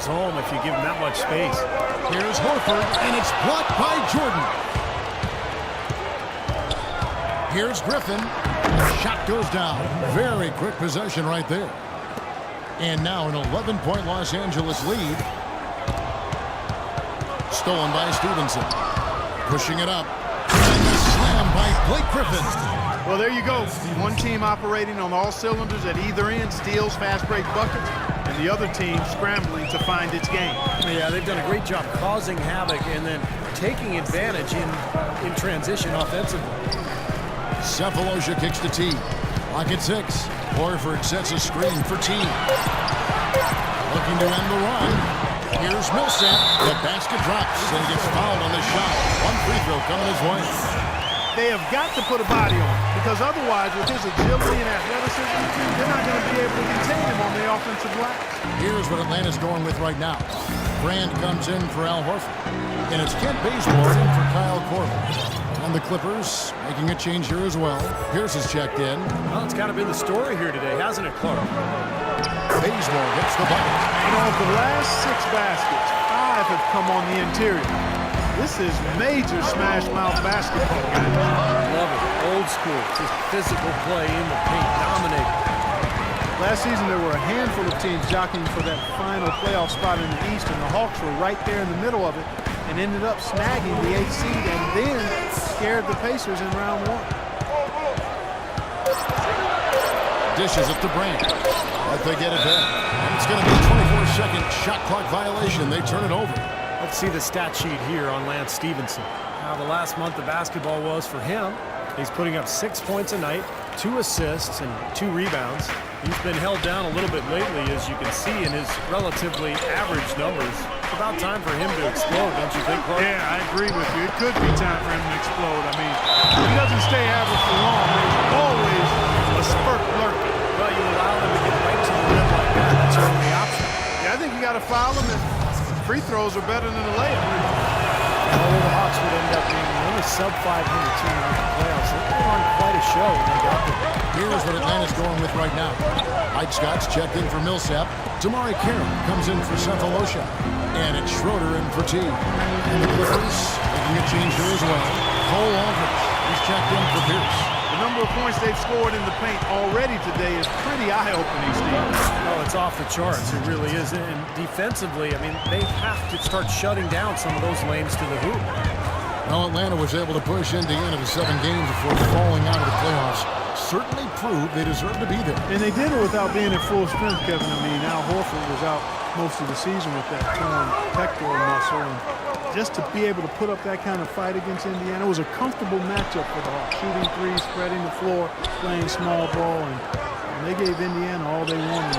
home if you give him that much space. Here's Horford, and it's blocked by Jordan. Here's Griffin. Shot goes down. Very quick possession right there. And now an 11-point Los Angeles lead. Stolen by Stevenson. Pushing it up. And the slam by Blake Griffin. Well, there you go. One team operating on all cylinders at either end, steals, fast break buckets, and the other team scrambling to find its game. Yeah, they've done a great job causing havoc and then taking advantage in transition offensively. Sefolosha kicks to T. Lock at 6. Horford sets a screen for T. Looking to end the run. Here's Millsap. The basket drops and he gets fouled on the shot. One free throw coming his way. They have got to put a body on because otherwise, with his agility and athleticism, they're not going to be able to contain him on the offensive glass. Here's what Atlanta's going with right now. Brand comes in for Al Horford. And it's Kent Bazemore in for Kyle Korver. And the Clippers making a change here as well. Pierce has checked in. Well, it's kind of been the story here today, hasn't it, Clark? Bazemore gets the bucket. You know, of the last 6 baskets, 5 have come on the interior. This is major smash-mouth basketball, guys. Love it. Old school. Just physical play in the paint. Dominating. Last season, there were a handful of teams jockeying for that final playoff spot in the East, and the Hawks were right there in the middle of it and ended up snagging the 8th seed and then scared the Pacers in round 1. Dishes it to Brand. But they get it back. And it's going to be a 24-second shot clock violation. They turn it over. Let's see the stat sheet here on Lance Stevenson. How the last month of basketball was for him. He's putting up 6 points a night, 2 assists, and 2 rebounds. He's been held down a little bit lately, as you can see in his relatively average numbers. It's about time for him to explode, don't you think, Clark? Yeah, I agree with you. It could be time for him to explode. I mean, he doesn't stay average for long. There's always a spurt lurking. Well, you allow them to get right to the rim like that. That's your only option. Yeah, I think you got to foul him, and free throws are better than a layup. Although the Hawks would end up being the only sub-500 team in the playoffs, they put on quite a show when they got there. Here's what Atlanta's going with right now. Mike Scott's checked in for Millsap. Damari Carroll comes in for Sefolosha. And it's Schroeder in for T. And the Clippers making a change here as well. Cole Aldridge. He's checked in for Pierce. The number of points they've scored in the paint already today is pretty eye-opening, Steve. Oh, it's off the charts. It really is. And defensively, I mean, they have to start shutting down some of those lanes to the hoop. Well, Atlanta was able to push Indiana to 7 games before falling out of the playoffs. Certainly proved they deserve to be there. And they did it without being at full strength, Kevin. I mean, Al Horford was out most of the season with that torn pectoral muscle. And just to be able to put up that kind of fight against Indiana was a comfortable matchup for the Hawks. Shooting threes, spreading the floor, playing small ball, and they gave Indiana all they wanted.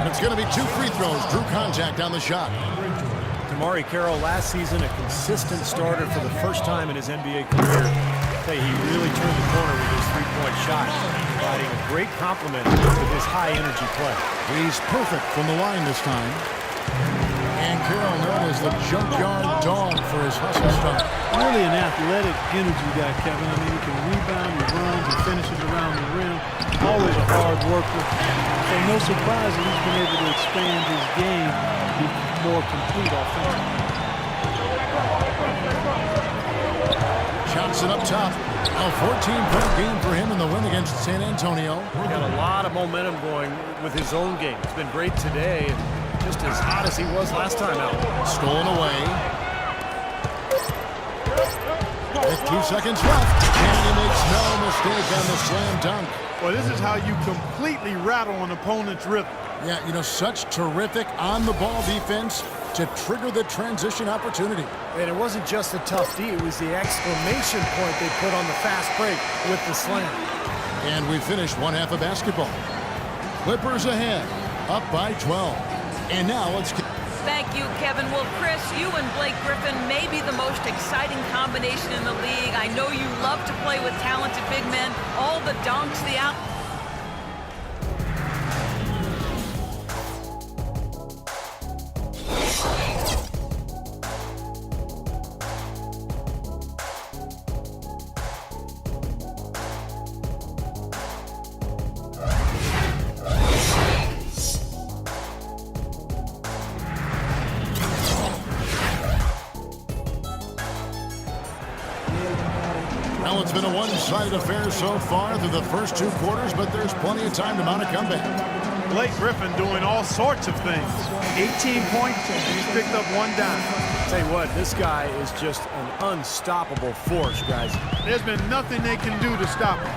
And it's going to be 2 free throws. Drew contact on the shot. Damari Carroll last season a consistent starter for the first time in his NBA career. He really turned the corner with his 3-point shot, providing a great complement with his high-energy play. He's perfect from the line this time. And Carroll known as the junkyard dog for his hustle stuff. Really an athletic energy guy, Kevin. I mean, he can rebound, he runs, he finishes around the rim. Always a hard worker. So no surprise that he's been able to expand his game to be more complete offensively. Johnson up top. A 14-point game for him in the win against San Antonio. Got a lot of momentum going with his own game. It's been great today, and just as hot as he was last time out. Stolen away. With 2 seconds left, and he makes no mistake on the slam dunk. Well, this is how you completely rattle an opponent's rhythm. Yeah, you know, such terrific on-the-ball defense to trigger the transition opportunity. And it wasn't just the tough D, it was the exclamation point they put on the fast break with the slam. And we finished one half of basketball. Clippers ahead, up by 12. And now let's get... Thank you, Kevin. Well, Chris, you and Blake Griffin may be the most exciting combination in the league. I know you love to play with talented big men. All the dunks, the out... Well, it's been a one-sided affair so far through the first 2 quarters, but there's plenty of time to mount a comeback. Blake Griffin doing all sorts of things. 18 points, and he's picked up 1 dime. Tell you what, this guy is just an unstoppable force, guys. There's been nothing they can do to stop him.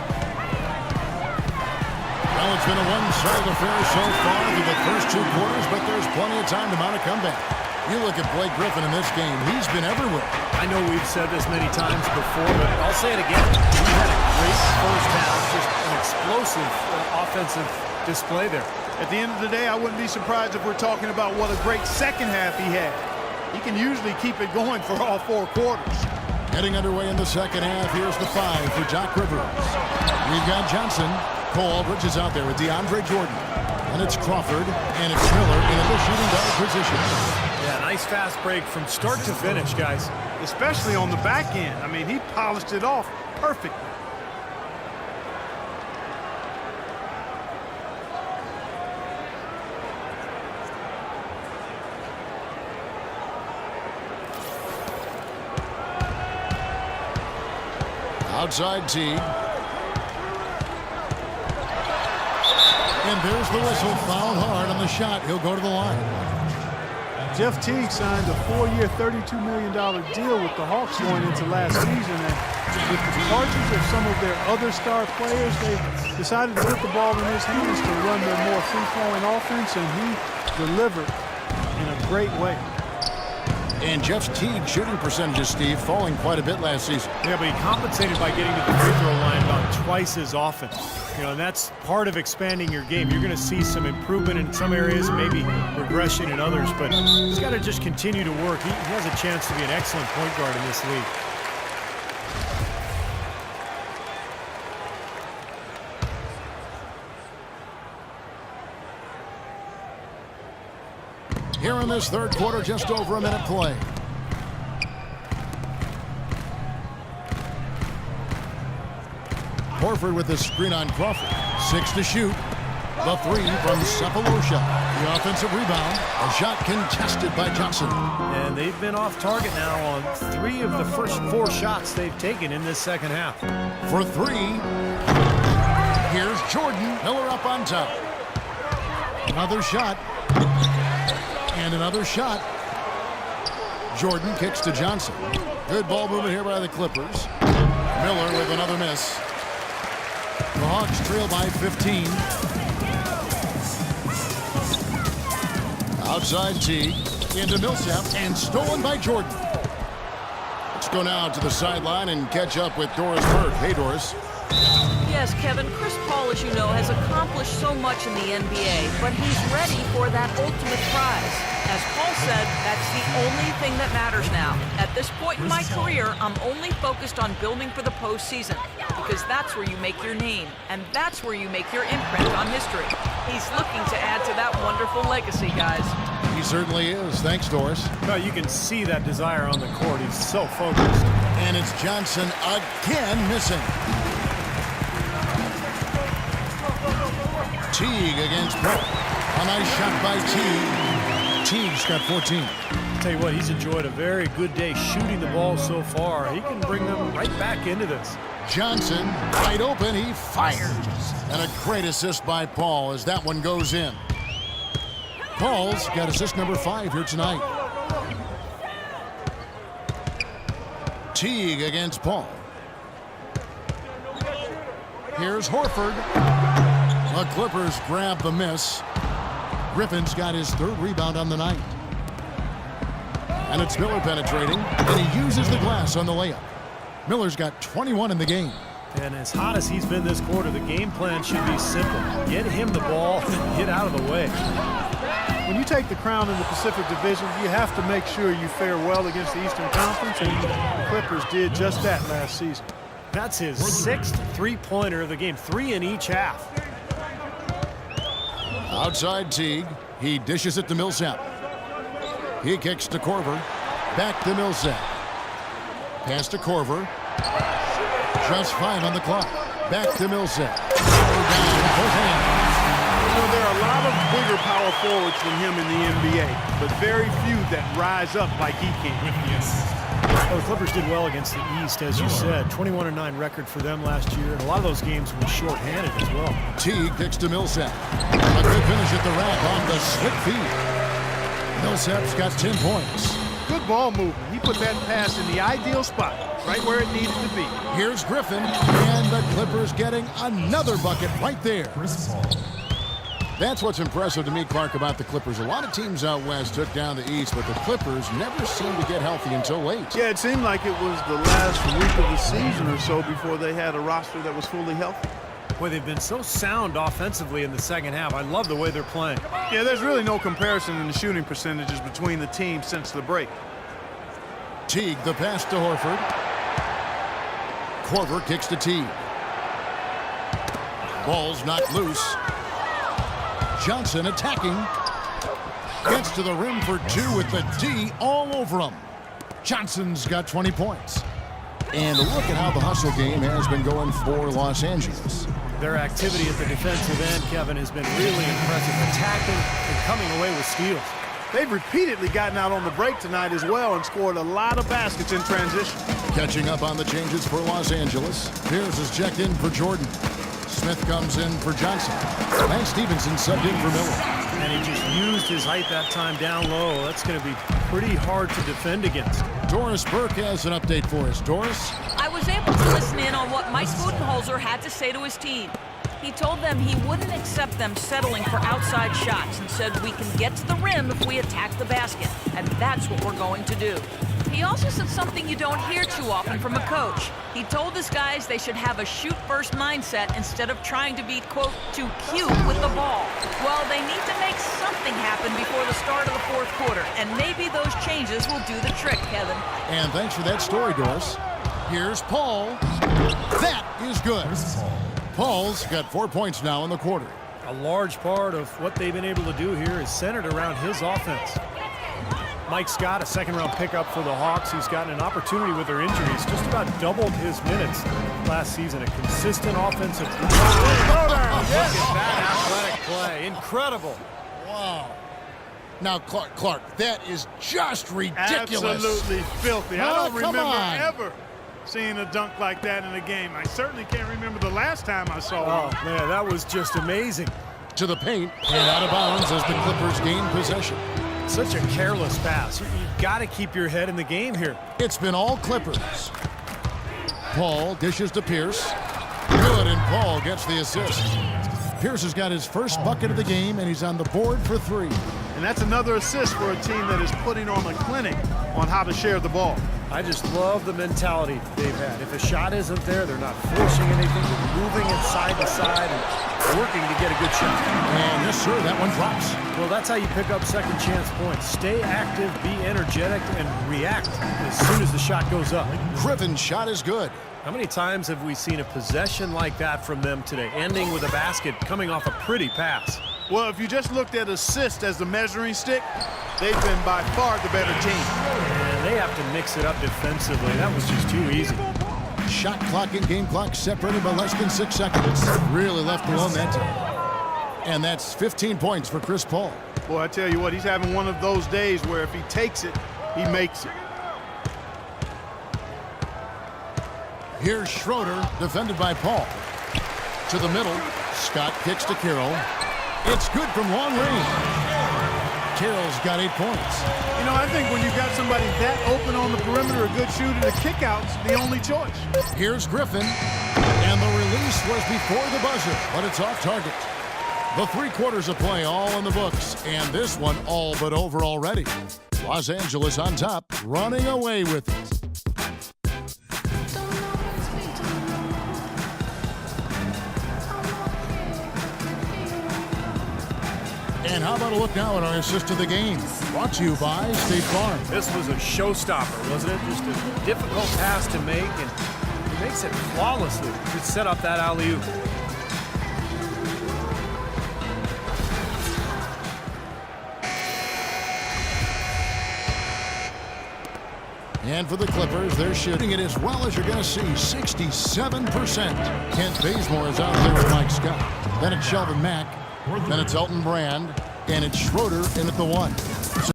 Well, it's been a one-sided affair so far through the first 2 quarters, but there's plenty of time to mount a comeback. You look at Blake Griffin in this game, he's been everywhere. I know we've said this many times before, but I'll say it again. He had a great first half, just an explosive offensive display there. At the end of the day, I wouldn't be surprised if we're talking about what a great second half he had. He can usually keep it going for all 4 quarters. Getting underway in the second half, here's the 5 for Doc Rivers. We've got Johnson. Cole Aldrich is out there with DeAndre Jordan. And it's Crawford, and it's Miller in the shooting guard position. Yeah, nice fast break from start to finish, guys. Especially on the back end. I mean, he polished it off perfectly. Outside Teague. And there's the whistle. Fouled hard on the shot. He'll go to the line. Jeff Teague signed a 4-year, $32 million deal with the Hawks going into last season. And with the departures of some of their other star players, they decided to put the ball in his hands to run their more free-flowing offense, and he delivered in a great way. And Jeff Teague's shooting percentages, Steve, falling quite a bit last season. Yeah, but he compensated by getting to the free throw line about twice as often. You know, and that's part of expanding your game. You're going to see some improvement in some areas, maybe regression in others, but he's got to just continue to work. He has a chance to be an excellent point guard in this league. Here in this third quarter, just over a minute play. Horford with the screen on Crawford. 6 to shoot. The 3 from Cephalosha. The offensive rebound. A shot contested by Johnson. And they've been off target now on 3 of the first 4 shots they've taken in this second half. For 3. Here's Jordan. Miller up on top. Another shot. And another shot. Jordan kicks to Johnson. Good ball movement here by the Clippers. Miller with another miss. The Hawks trail by 15. Outside Teague. Into Millsap. And stolen by Jordan. Let's go now to the sideline and catch up with Doris Burke. Hey, Doris. Yes, Kevin, Chris Paul, as you know, has accomplished so much in the NBA, but he's ready for that ultimate prize. As Paul said, that's the only thing that matters now. At this point in my career, I'm only focused on building for the postseason, because that's where you make your name, and that's where you make your imprint on history. He's looking to add to that wonderful legacy, guys. He certainly is. Thanks, Doris. Well, you can see that desire on the court. He's so focused. And it's Johnson again missing. Teague against Burke. A nice shot by Teague. Teague's got 14. Tell you what, he's enjoyed a very good day shooting the ball so far. He can bring them right back into this. Johnson, wide open, he fires. And a great assist by Paul as that one goes in. Paul's got assist number 5 here tonight. Teague against Paul. Here's Horford. The Clippers grab the miss. Griffin's got his 3rd rebound on the night. And it's Miller penetrating, and he uses the glass on the layup. Miller's got 21 in the game. And as hot as he's been this quarter, the game plan should be simple. Get him the ball and get out of the way. When you take the crown in the Pacific Division, you have to make sure you fare well against the Eastern Conference, and the Clippers did just that last season. That's his 6th three-pointer of the game, 3 in each half. Outside Teague. He dishes it to Millsap. He kicks to Korver. Back to Millsap. Pass to Korver. Just 5 on the clock. Back to Millsap. You know, there are a lot of bigger power forwards than him in the NBA, but very few that rise up like he can. Well, the Clippers did well against the East, as you said. 21-9 record for them last year, and a lot of those games were shorthanded as well. Teague kicks to Millsap. A good finish at the rack on the slick feed. Millsap's got 10 points. Good ball movement. He put that pass in the ideal spot, right where it needed to be. Here's Griffin, and the Clippers getting another bucket right there. That's what's impressive to me, Clark, about the Clippers. A lot of teams out west took down the East, but the Clippers never seemed to get healthy until late. Yeah, it seemed like it was the last week of the season or so before they had a roster that was fully healthy. Boy, they've been so sound offensively in the second half. I love the way they're playing. Yeah, there's really no comparison in the shooting percentages between the teams since the break. Teague, the pass to Horford. Korver kicks to Teague. Ball's not loose. Johnson attacking. Gets to the rim for two with the D all over him. Johnson's got 20 points. And look at how the hustle game has been going for Los Angeles. Their activity at the defensive end, Kevin, has been really impressive. Attacking and coming away with steals. They've repeatedly gotten out on the break tonight as well and scored a lot of baskets in transition. Catching up on the changes for Los Angeles. Pierce is checked in for Jordan. Smith comes in for Johnson. Lance Stevenson subbed in for Miller. And he just used his height that time down low. That's going to be pretty hard to defend against. Doris Burke has an update for us. Doris? I was able to listen in on what Mike Budenholzer had to say to his team. He told them he wouldn't accept them settling for outside shots and said we can get to the rim if we attack the basket, and that's what we're going to do. He also said something you don't hear too often from a coach. He told his guys they should have a shoot-first mindset instead of trying to be, quote, too cute with the ball. Well, they need to make something happen before the start of the fourth quarter, and maybe those changes will do the trick, Kevin. And thanks for that story, Doris. Here's Paul. That is good. Paul's got 4 points now in the quarter. A large part of what they've been able to do here is centered around his offense. Mike Scott, a second-round pickup for the Hawks. He's gotten an opportunity with their injuries. Just about doubled his minutes last season. A consistent offensive. Look at that athletic play. Incredible. Wow. Now, Clark, that is just ridiculous. Absolutely filthy. I don't come remember on. ever seeing a dunk like that in a game. I certainly can't remember the last time I saw one. Oh, man, that was just amazing. To the paint and out of bounds as the Clippers gain possession. Such a careless pass. You've got to keep your head in the game here. It's been all Clippers. Paul dishes to Pierce. Good, and Paul gets the assist. Pierce has got his first bucket of the game, and he's on the board for three. And that's another assist for a team that is putting on a clinic on how to share the ball. I just love the mentality they've had. If a shot isn't there, they're not forcing anything. They're moving it side to side and working to get a good shot. And yes, sir, that one drops. Well, that's how you pick up second chance points. Stay active, be energetic, and react as soon as the shot goes up. Griffin's shot is good. How many times have we seen a possession like that from them today, ending with a basket coming off a pretty pass? Well, if you just looked at assist as the measuring stick, they've been by far the better team. And they have to mix it up defensively. That was just too easy. Shot clock and game clock separated by less than 6 seconds. Really left alone that time. And that's 15 points for Chris Paul. Boy, I tell you what, he's having one of those days where if he takes it, he makes it. Here's Schroeder, defended by Paul. To the middle, Scott kicks to Carroll. It's good from long range. Carroll's got 8 points. You know, I think when you've got somebody that open on the perimeter, a good shooter, the kickout's the only choice. Here's Griffin, and the release was before the buzzer, but it's off target. The 3 quarters of play all in the books, and this one all but over already. Los Angeles on top, running away with it. And how about a look now at our assist of the game? Brought to you by State Farm. This was a showstopper, wasn't it? Just a difficult pass to make, and he makes it flawlessly. Could set up that alley-oop. And for the Clippers, they're shooting it as well as you're going to see, 67%. Kent Bazemore is out there with Mike Scott. Then it's Shelvin Mack. Then it's Elton Brand. And it's Schroeder in at the 1.